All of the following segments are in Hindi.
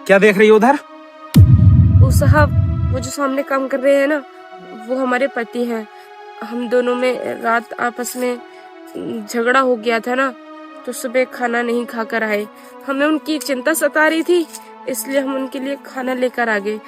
क्या देख रही हो उधर? वो साहब, वो जो सामने काम कर रहे हैं ना, वो हमारे पति हैं। हम दोनों में रात आपस में झगड़ा हो गया था ना, तो सुबह खाना नहीं खाकर आए। हमें उनकी चिंता सता रही थी, इसलिए हम उनके लिए खाना लेकर आ गए।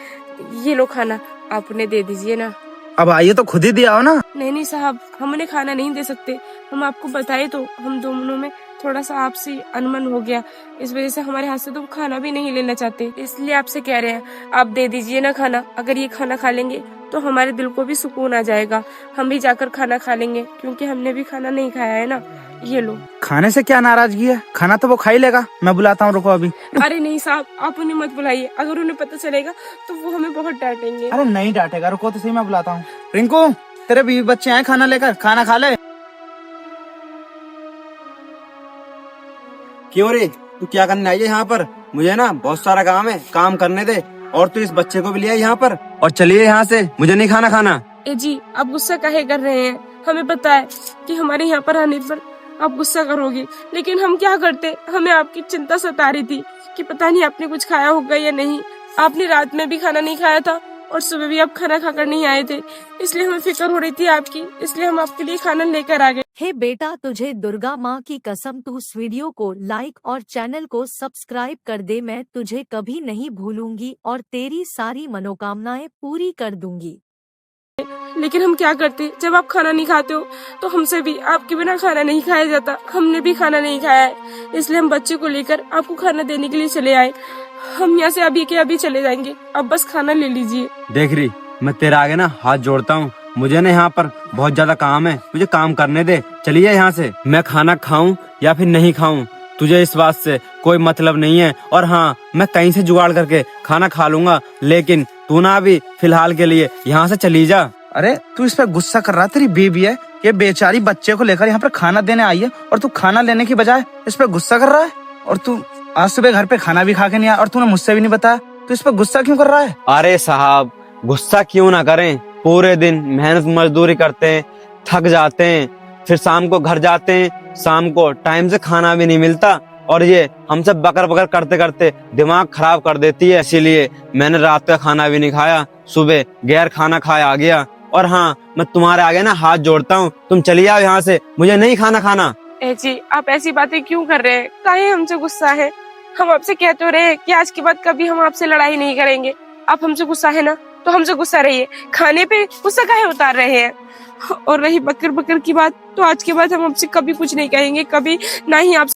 ये लो खाना, आप उन्हें दे दीजिए ना। अब आइए तो खुद ही दिया हो ना। नहीं साहब, हम उन्हें खाना नहीं दे सकते। हम आपको बताए तो हम दोनों में थोड़ा सा आपसी अनबन हो गया, इस वजह से हमारे हाथ से तो खाना भी नहीं लेना चाहते, इसलिए आपसे कह रहे हैं आप दे दीजिए ना खाना। अगर ये खाना खा लेंगे तो हमारे दिल को भी सुकून आ जाएगा, हम भी जाकर खाना खा लेंगे, क्योंकि हमने भी खाना नहीं खाया है ना। ये लो। खाने से क्या नाराजगी है? खाना तो वो खा ही लेगा। मैं बुलाता हूँ, रुको अभी। अरे नहीं साहब, आप उन्हें मत बुलाइए। अगर उन्हें पता चलेगा तो वो हमें बहुत डांटेंगे। अरे नहीं डांटेगा, रुको तो सही, मैं बुलाता हूँ। रिंकू, तेरे बीवी बच्चे आए खाना लेकर, खाना खा ले। क्यों रे, तू क्या करने आई है यहाँ पर? मुझे ना बहुत सारा काम है, काम करने दे। और तू इस बच्चे को भी लिया यहाँ पर, और चलिए यहाँ से, मुझे नहीं खाना। ए जी, आप गुस्सा काहे कर रहे हैं? हमें पता है कि हमारे यहाँ पर आने पर आप गुस्सा करोगे, लेकिन हम क्या करते, हमें आपकी चिंता सता रही थी कि पता नहीं आपने कुछ खाया होगा या नहीं। आपने रात में भी खाना नहीं खाया था और सुबह भी आप खाना खाकर नहीं आए थे, इसलिए हमें फिक्र हो रही थी आपकी, इसलिए हम आपके लिए खाना लेकर आ गए। हे बेटा, तुझे दुर्गा माँ की कसम तू इस वीडियो को लाइक और चैनल को सब्सक्राइब कर दे। मैं तुझे कभी नहीं भूलूंगी और तेरी सारी मनोकामनाएं पूरी कर दूंगी। लेकिन हम क्या करते, जब आप खाना नहीं खाते हो तो हमसे भी आपके बिना खाना नहीं खाया जाता। हमने भी खाना नहीं खाया है, इसलिए हम बच्चे को लेकर आपको खाना देने के लिए चले आए। हम यहाँ से अभी के अभी चले जाएंगे, अब बस खाना ले लीजिए। देख रही, मैं तेरा आगे ना हाथ जोड़ता हूँ। मुझे ना यहाँ पर बहुत ज्यादा काम है, मुझे काम करने दे। चलिए यहाँ से। मैं खाना खाऊं या फिर नहीं खाऊं, तुझे इस बात से कोई मतलब नहीं है। और हाँ, मैं कहीं से जुगाड़ करके खाना खा लूंगा, लेकिन तू ना अभी फिलहाल के लिए यहाँ से चली जा। अरे तू इस पे गुस्सा कर रहा है? तेरी बीवी है, ये बेचारी बच्चे को लेकर यहाँ पर खाना देने आई है, और तू खाना लेने की बजाय इस पे गुस्सा कर रहा है। और तू आज सुबह घर पे खाना भी खा के नहीं आया, और तूने मुझसे भी नहीं बताया। तू इस पे गुस्सा क्यों कर रहा है? अरे साहब, गुस्सा क्यों ना करें, पूरे दिन मेहनत मजदूरी करते हैं, थक जाते हैं, फिर शाम को घर जाते हैं, शाम को टाइम से खाना भी नहीं मिलता, और ये हमसे बकर बकर करते करते दिमाग खराब कर देती है। इसीलिए मैंने रात का खाना भी नहीं खाया, सुबह गैर खाना खाया आ गया। और हाँ, मैं तुम्हारे आगे ना हाथ जोड़ता हूँ, तुम चलिए आओ यहाँ से, मुझे नहीं खाना। ए जी, आप ऐसी बातें क्यों कर रहे हैं? काहे हमसे गुस्सा है? हम आपसे कह तो रहे हैं कि आज के बाद कभी हम आपसे लड़ाई नहीं करेंगे। आप हमसे गुस्सा है ना, तो हमसे गुस्सा रहिए। खाने पे गुस्सा काहे उतार रहे हैं? और रही बकर बकर की बात, तो आज के बाद हम आपसे कभी कुछ नहीं कहेंगे, कभी ना ही आप